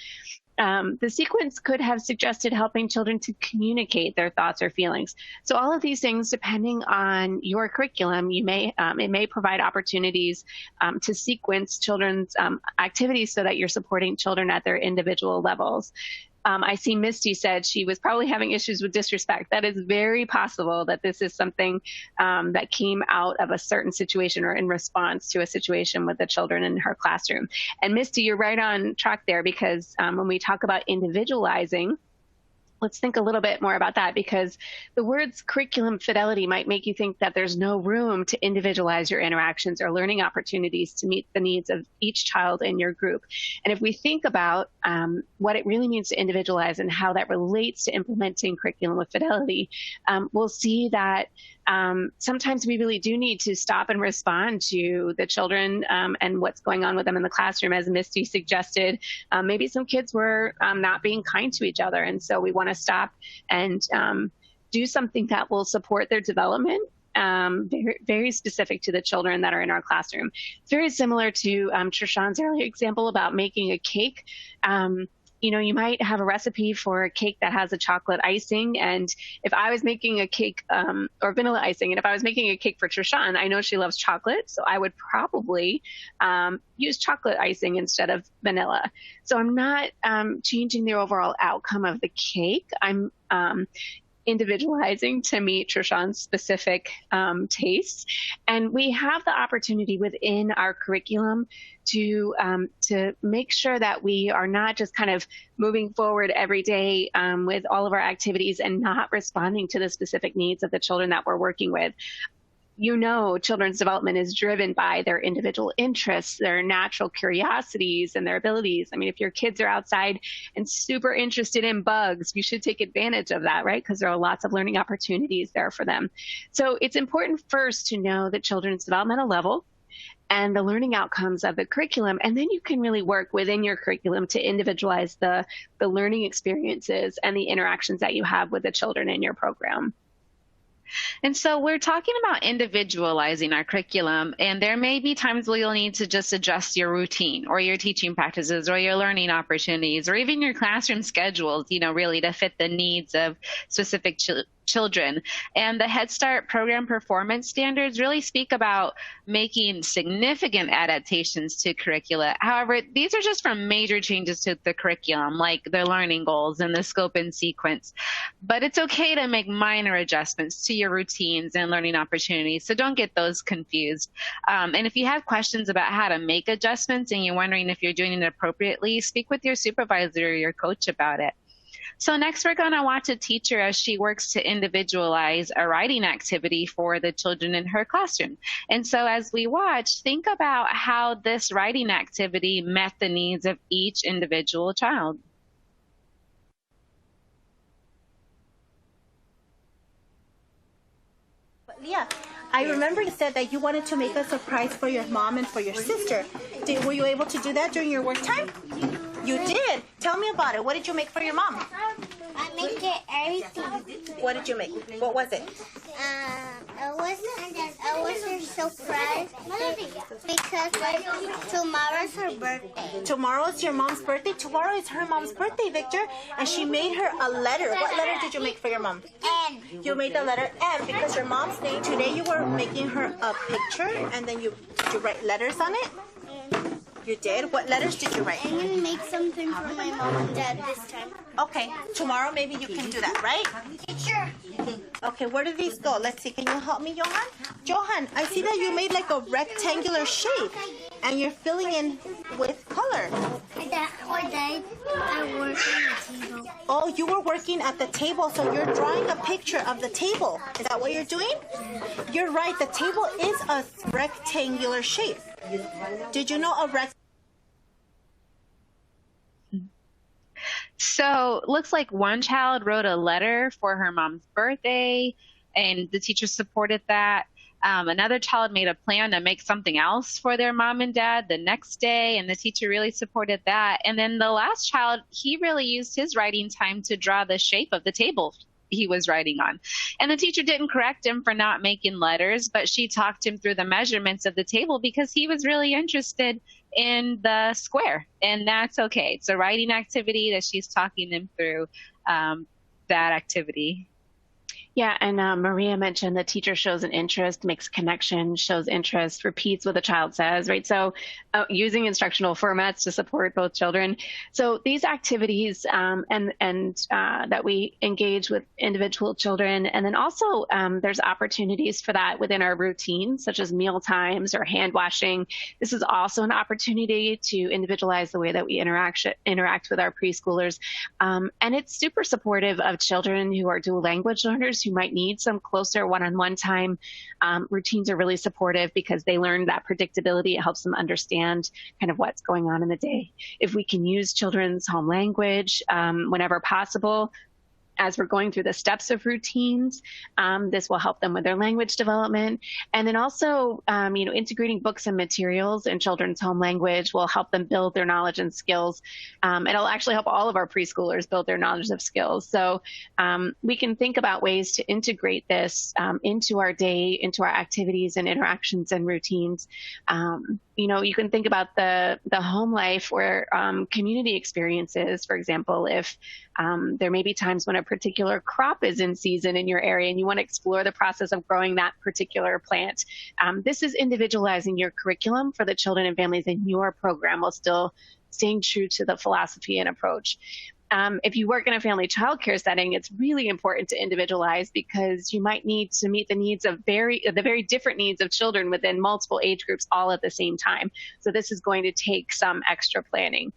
B: The sequence could have suggested helping children to communicate their thoughts or feelings. So all of these things, depending on your curriculum, it may provide opportunities to sequence children's activities so that you're supporting children at their individual levels. I see Misty said she was probably having issues with disrespect. That is very possible that this is something that came out of a certain situation or in response to a situation with the children in her classroom. And Misty, you're right on track there, because when we talk about individualizing, let's think a little bit more about that, because the words curriculum fidelity might make you think that there's no room to individualize your interactions or learning opportunities to meet the needs of each child in your group. And if we think about what it really means to individualize and how that relates to implementing curriculum with fidelity, we'll see that sometimes we really do need to stop and respond to the children and what's going on with them in the classroom. As Misty suggested, maybe some kids were not being kind to each other. And so we want to stop and do something that will support their development, very, very specific to the children that are in our classroom. It's very similar to Trishan's earlier example about making a cake. You know, you might have a recipe for a cake that has a chocolate icing. And if I was making a cake or vanilla icing, and if I was making a cake for Trishan, I know she loves chocolate. So I would probably use chocolate icing instead of vanilla. So I'm not changing the overall outcome of the cake. I'm individualizing to meet Trishan's specific tastes. And we have the opportunity within our curriculum to make sure that we are not just kind of moving forward every day with all of our activities and not responding to the specific needs of the children that we're working with. You know, children's development is driven by their individual interests, their natural curiosities, and their abilities. I mean, if your kids are outside and super interested in bugs, you should take advantage of that, right? Because there are lots of learning opportunities there for them. So it's important first to know the children's developmental level and the learning outcomes of the curriculum. And then you can really work within your curriculum to individualize the learning experiences and the interactions that you have with the children in your program.
A: And so we're talking about individualizing our curriculum, and there may be times where you'll need to just adjust your routine or your teaching practices or your learning opportunities or even your classroom schedules, you know, really to fit the needs of specific children. And the Head Start program performance standards really speak about making significant adaptations to curricula. However, these are just from major changes to the curriculum, like the learning goals and the scope and sequence. But it's okay to make minor adjustments to your routines and learning opportunities, so don't get those confused. And if you have questions about how to make adjustments and you're wondering if you're doing it appropriately, speak with your supervisor or your coach about it. So next we're going to watch a teacher as she works to individualize a writing activity for the children in her classroom. And so as we watch, think about how this writing activity met the needs of each individual child.
E: Leah, I remember you said that you wanted to make a surprise for your mom and for your sister. Were you able to do that during your work time? You did. Tell me about it. What did you make for your mom?
F: I make it everything.
E: What did you make? What was it?
F: It was a surprise because tomorrow's her birthday.
E: Tomorrow is your mom's birthday. Tomorrow is her mom's birthday, Victor. And she made her a letter. What letter did you make for your mom?
F: And
E: You made the letter M because your mom's name. Today you were making her a picture and then did you write letters on it? You did? What letters did you write?
F: I'm going to make something for my mom and dad this time.
E: Okay, tomorrow maybe you can do that, right?
F: Sure.
E: Okay, where do these go? Let's see. Can you help me, Johan? Johan, I see that you made like a rectangular shape and you're filling in with color.
F: I work on the table.
E: Oh, you were working at the table, so you're drawing a picture of the table. Is that what you're doing? You're right. The table is a rectangular shape. Did you know a rectangle?
A: So looks like one child wrote a letter for her mom's birthday, and the teacher supported that. Another child made a plan to make something else for their mom and dad the next day, and the teacher really supported that. And then the last child, he really used his writing time to draw the shape of the table he was writing on. And the teacher didn't correct him for not making letters, but she talked him through the measurements of the table because he was really interested in the square, and that's okay. It's a writing activity that she's talking him through that activity.
B: Yeah, and Maria mentioned the teacher shows an interest, makes connection, shows interest, repeats what the child says, right? So using instructional formats to support both children. So these activities and that we engage with individual children, and then also there's opportunities for that within our routines, such as meal times or hand washing. This is also an opportunity to individualize the way that we interact with our preschoolers. And it's super supportive of children who are dual language learners who might need some closer one-on-one time. Routines are really supportive because they learn that predictability. It helps them understand kind of what's going on in the day. If we can use children's home language whenever possible, as we're going through the steps of routines, this will help them with their language development. And then also, integrating books and materials in children's home language will help them build their knowledge and skills. It'll actually help all of our preschoolers build their knowledge of skills. So we can think about ways to integrate this into our day, into our activities and interactions and routines. You can think about the home life or community experiences. For example, if there may be times when a particular crop is in season in your area and you want to explore the process of growing that particular plant. This is individualizing your curriculum for the children and families in your program while still staying true to the philosophy and approach. If you work in a family childcare setting, it's really important to individualize because you might need to meet the needs of the very different needs of children within multiple age groups all at the same time. So this is going to take some extra planning.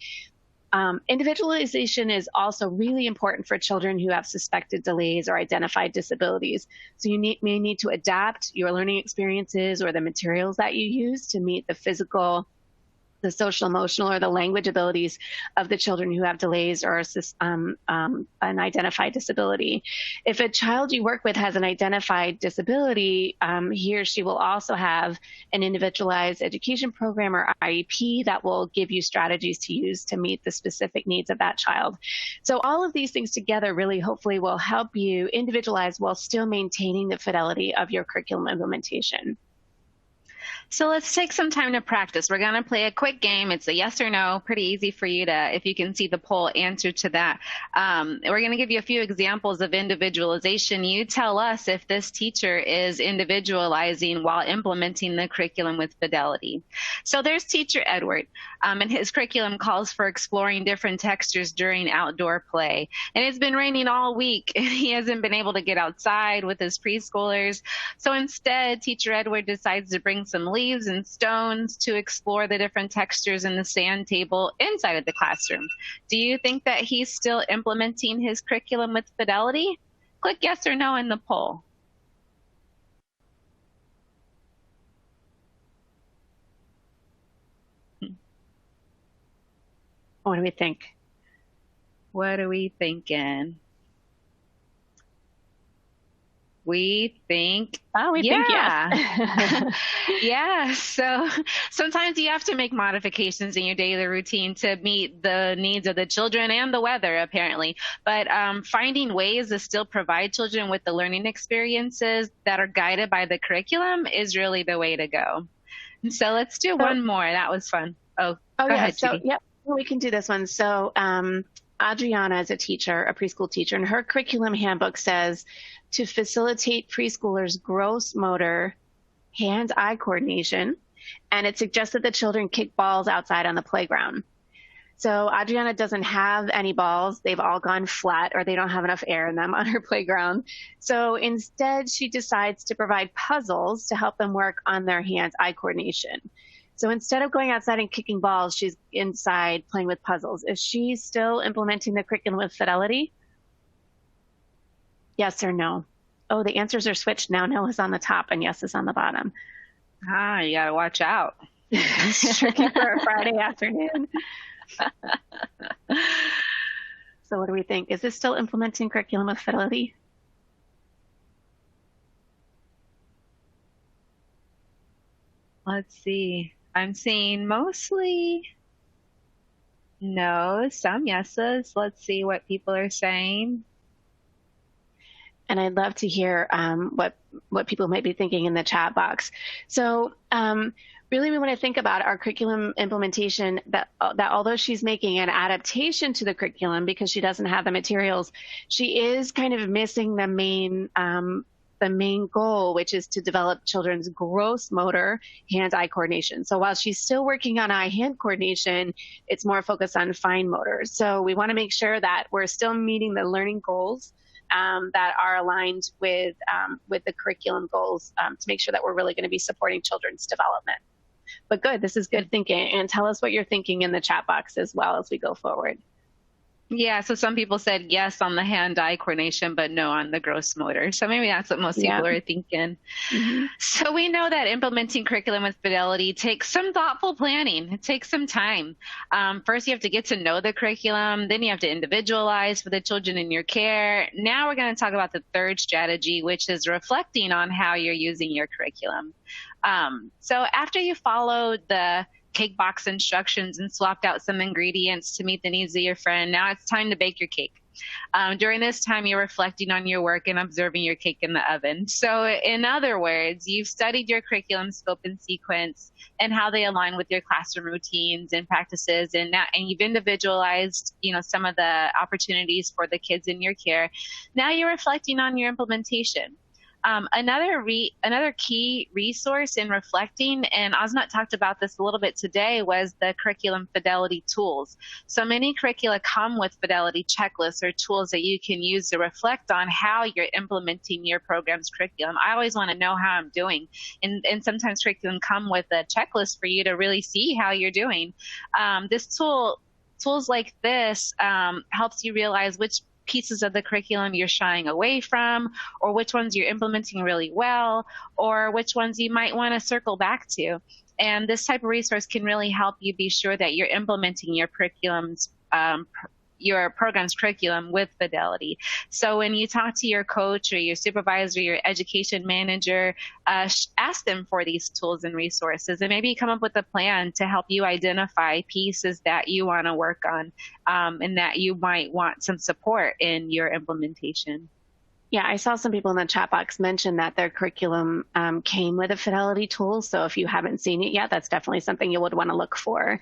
B: Individualization is also really important for children who have suspected delays or identified disabilities. So you may need to adapt your learning experiences or the materials that you use to meet the physical, the social, emotional, or the language abilities of the children who have delays or an identified disability. If a child you work with has an identified disability, he or she will also have an individualized education program or IEP that will give you strategies to use to meet the specific needs of that child. So all of these things together really hopefully will help you individualize while still maintaining the fidelity of your curriculum implementation.
A: So let's take some time to practice. We're going to play a quick game. It's a yes or no, pretty easy for you to, if you can see the poll, answer to that. We're going to give you a few examples of individualization. You tell us if this teacher is individualizing while implementing the curriculum with Fidelity. So there's teacher Edward, and his curriculum calls for exploring different textures during outdoor play. And it's been raining all week, and he hasn't been able to get outside with his preschoolers. So instead, teacher Edward decides to bring some leaves and stones to explore the different textures in the sand table inside of the classroom. Do you think that he's still implementing his curriculum with Fidelity? Click yes or no in the poll.
B: What do we think?
A: What are we thinking? We think,
B: think yes.
A: Yeah. So sometimes you have to make modifications in your daily routine to meet the needs of the children and the weather, apparently. But finding ways to still provide children with the learning experiences that are guided by the curriculum is really the way to go. So let's do one more. That was fun. Go ahead,
B: so,
A: Judy.
B: yep, we can do this one. So Adriana is a teacher, a preschool teacher, and her curriculum handbook says to facilitate preschoolers' gross motor, hand-eye coordination, and it suggests that the children kick balls outside on the playground. So Adriana doesn't have any balls. They've all gone flat, or they don't have enough air in them on her playground. So instead, she decides to provide puzzles to help them work on their hand-eye coordination. So instead of going outside and kicking balls, she's inside playing with puzzles. Is she still implementing the curriculum with Fidelity? Yes or no? Oh, the answers are switched now. No is on the top and yes is on the bottom.
A: You got to watch out.
B: It's tricky for a Friday afternoon. So what do we think? Is this still implementing curriculum with Fidelity?
A: Let's see. I'm seeing mostly no, some yeses. Let's see what people are saying.
B: And I'd love to hear what people might be thinking in the chat box. So really we want to think about our curriculum implementation, that although she's making an adaptation to the curriculum because she doesn't have the materials, she is kind of missing the main goal, which is to develop children's gross motor hand-eye coordination. So while she's still working on eye-hand coordination, it's more focused on fine motor. So we want to make sure that we're still meeting the learning goals that are aligned with the curriculum goals to make sure that we're really going to be supporting children's development. But good, this is good thinking. And tell us what you're thinking in the chat box as well as we go forward.
A: Yeah, so some people said yes on the hand-eye coordination, but no on the gross motor. So maybe that's what most people are thinking. Mm-hmm. So we know that implementing curriculum with Fidelity takes some thoughtful planning. It takes some time. First, you have to get to know the curriculum. Then you have to individualize for the children in your care. Now we're going to talk about the third strategy, which is reflecting on how you're using your curriculum. So after you followed the cake box instructions and swapped out some ingredients to meet the needs of your friend, now it's time to bake your cake. During this time, you're reflecting on your work and observing your cake in the oven. So in other words, you've studied your curriculum scope and sequence and how they align with your classroom routines and practices, and you've individualized, some of the opportunities for the kids in your care. Now you're reflecting on your implementation. Another key resource in reflecting, and Osnat talked about this a little bit today, was the curriculum Fidelity tools. So many curricula come with Fidelity checklists or tools that you can use to reflect on how you're implementing your program's curriculum. I always want to know how I'm doing, and sometimes curriculum come with a checklist for you to really see how you're doing. Tools like this helps you realize which pieces of the curriculum you're shying away from, or which ones you're implementing really well, or which ones you might want to circle back to. And this type of resource can really help you be sure that you're implementing your program's curriculum with Fidelity. So when you talk to your coach or your supervisor, your education manager, ask them for these tools and resources, and maybe come up with a plan to help you identify pieces that you want to work on and that you might want some support in your implementation.
B: Yeah, I saw some people in the chat box mention that their curriculum came with a Fidelity tool. So if you haven't seen it yet, that's definitely something you would want to look for.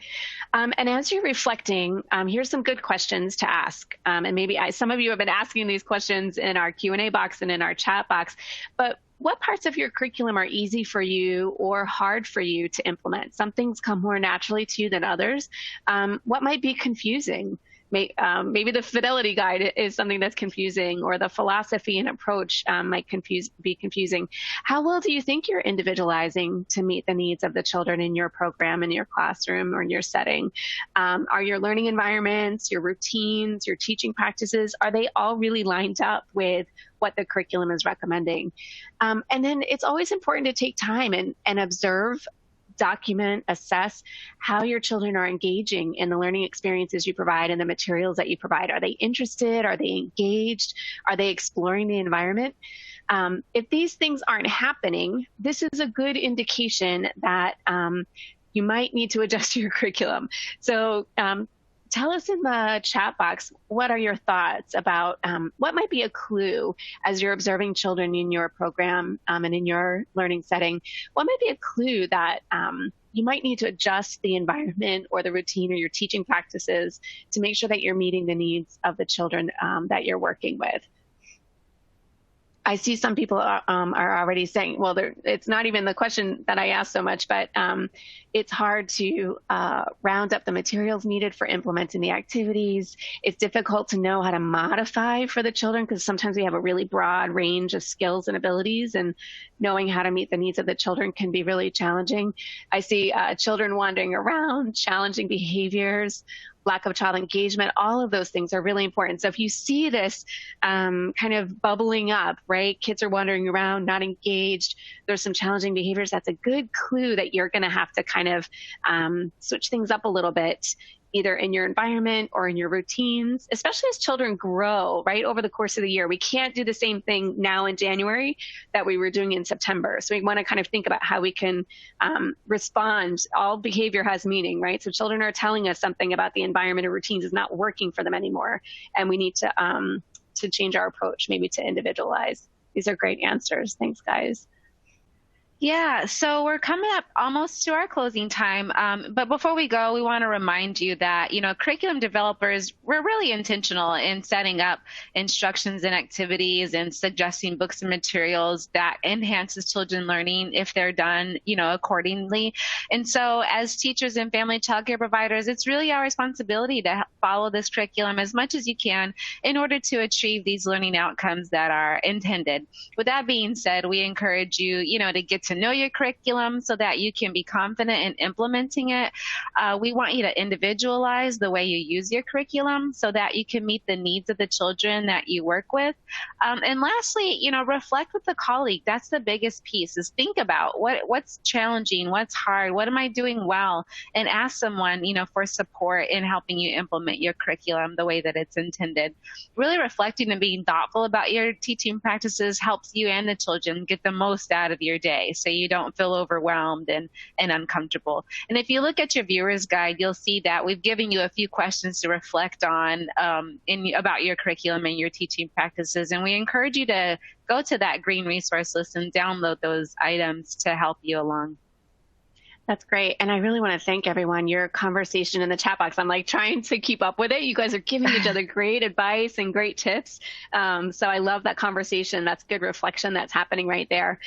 B: And as you're reflecting, here's some good questions to ask. And maybe some of you have been asking these questions in our Q&A box and in our chat box. But what parts of your curriculum are easy for you or hard for you to implement? Some things come more naturally to you than others. What might be confusing? Maybe the Fidelity guide is something that's confusing, or the philosophy and approach might be confusing. How well do you think you're individualizing to meet the needs of the children in your program, in your classroom, or in your setting? Are your learning environments, your routines, your teaching practices, are they all really lined up with what the curriculum is recommending? And then it's always important to take time and observe, document, assess how your children are engaging in the learning experiences you provide and the materials that you provide. Are they interested? Are they engaged? Are they exploring the environment? If these things aren't happening, this is a good indication that you might need to adjust your curriculum. So tell us in the chat box, what are your thoughts about what might be a clue as you're observing children in your program and in your learning setting? What might be a clue that you might need to adjust the environment or the routine or your teaching practices to make sure that you're meeting the needs of the children that you're working with? I see some people are already saying, well, it's not even the question that I asked so much, but it's hard to round up the materials needed for implementing the activities. It's difficult to know how to modify for the children because sometimes we have a really broad range of skills and abilities, and knowing how to meet the needs of the children can be really challenging. I see children wandering around, challenging behaviors, lack of child engagement, all of those things are really important. So if you see this kind of bubbling up, right, kids are wandering around, not engaged, there's some challenging behaviors, that's a good clue that you're going to have to kind of switch things up a little bit, either in your environment or in your routines, especially as children grow, right, over the course of the year. We can't do the same thing now in January that we were doing in September. So we want to kind of think about how we can respond. All behavior has meaning, right? So children are telling us something about the environment or routines is not working for them anymore. And we need to change our approach, maybe to individualize. These are great answers. Thanks, guys.
A: Yeah, so we're coming up almost to our closing time. But before we go, we want to remind you that, curriculum developers, we're really intentional in setting up instructions and activities and suggesting books and materials that enhances children learning if they're done, accordingly. And so as teachers and family childcare providers, it's really our responsibility to follow this curriculum as much as you can in order to achieve these learning outcomes that are intended. With that being said, we encourage you, to get to know your curriculum so that you can be confident in implementing it. We want you to individualize the way you use your curriculum so that you can meet the needs of the children that you work with. And lastly, reflect with a colleague. That's the biggest piece, is think about what's challenging, what's hard, what am I doing well, and ask someone, for support in helping you implement your curriculum the way that it's intended. Really reflecting and being thoughtful about your teaching practices helps you and the children get the most out of your day, so you don't feel overwhelmed and uncomfortable. And if you look at your viewer's guide, you'll see that we've given you a few questions to reflect on about your curriculum and your teaching practices. And we encourage you to go to that green resource list and download those items to help you along.
B: That's great. And I really want to thank everyone. Your conversation in the chat box, I'm like trying to keep up with it. You guys are giving each other great advice and great tips. So I love that conversation. That's good reflection that's happening right there.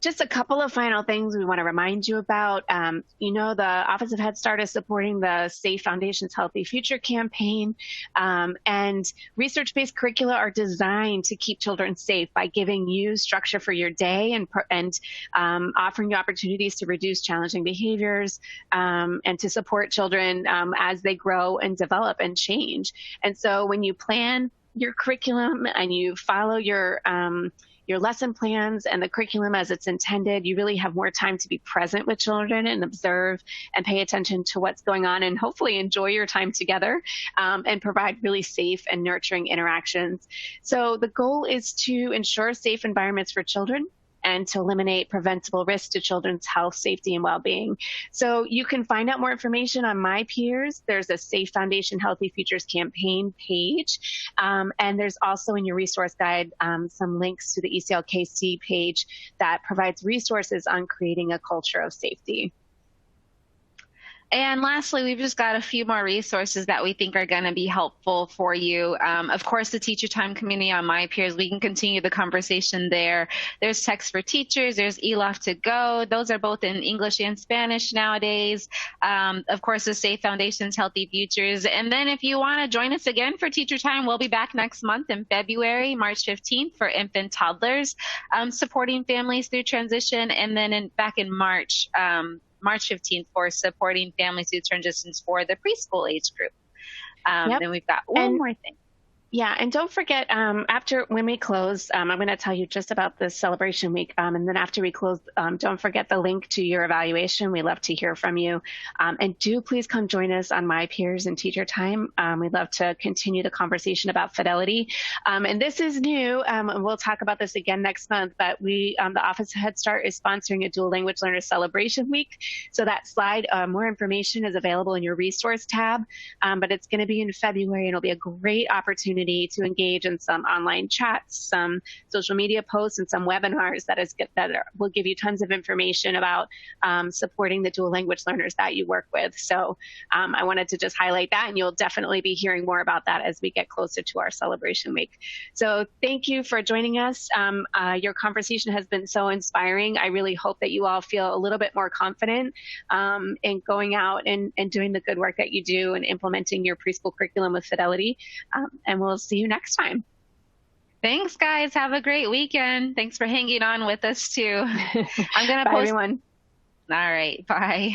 B: Just a couple of final things we want to remind you about. The Office of Head Start is supporting the Safe Foundations Healthy Future campaign. And research-based curricula are designed to keep children safe by giving you structure for your day and offering you opportunities to reduce challenges behaviors and to support children as they grow and develop and change. And so when you plan your curriculum and you follow your lesson plans and the curriculum as it's intended, you really have more time to be present with children and observe and pay attention to what's going on, and hopefully enjoy your time together and provide really safe and nurturing interactions. So the goal is to ensure safe environments for children and to eliminate preventable risks to children's health, safety, and well-being. So you can find out more information on My Peers. There's a Safe Foundation Healthy Futures campaign page. And there's also in your resource guide some links to the ECLKC page that provides resources on creating a culture of safety.
A: And lastly, we've just got a few more resources that we think are going to be helpful for you. Of course, the Teacher Time community on My Peers, we can continue the conversation there. There's Text for Teachers, there's eLoft to Go. Those are both in English and Spanish nowadays. Of course, the Safe Foundation's Healthy Futures. And then if you want to join us again for Teacher Time, we'll be back next month in February, March 15th for infant toddlers, supporting families through transition. And then back in March, March 15th for supporting families through transitions for the preschool age group. Then we've got one more thing.
B: Yeah, and don't forget, when we close, I'm going to tell you just about this celebration week. And then after we close, don't forget the link to your evaluation. We love to hear from you. And do please come join us on My Peers and Teacher Time. We'd love to continue the conversation about Fidelity. And this is new, and we'll talk about this again next month, but the Office of Head Start is sponsoring a Dual Language Learner Celebration Week. So that slide, more information is available in your resource tab, but it's going to be in February, and it'll be a great opportunity to engage in some online chats, some social media posts, and some webinars that will give you tons of information about supporting the dual language learners that you work with. So I wanted to just highlight that, and you'll definitely be hearing more about that as we get closer to our celebration week. So thank you for joining us. Your conversation has been so inspiring. I really hope that you all feel a little bit more confident in going out and doing the good work that you do and implementing your preschool curriculum with Fidelity. And we'll see you next time.
A: Thanks, guys. Have a great weekend. Thanks for hanging on with us, too. I'm going to
B: Bye, everyone.
A: All right. Bye.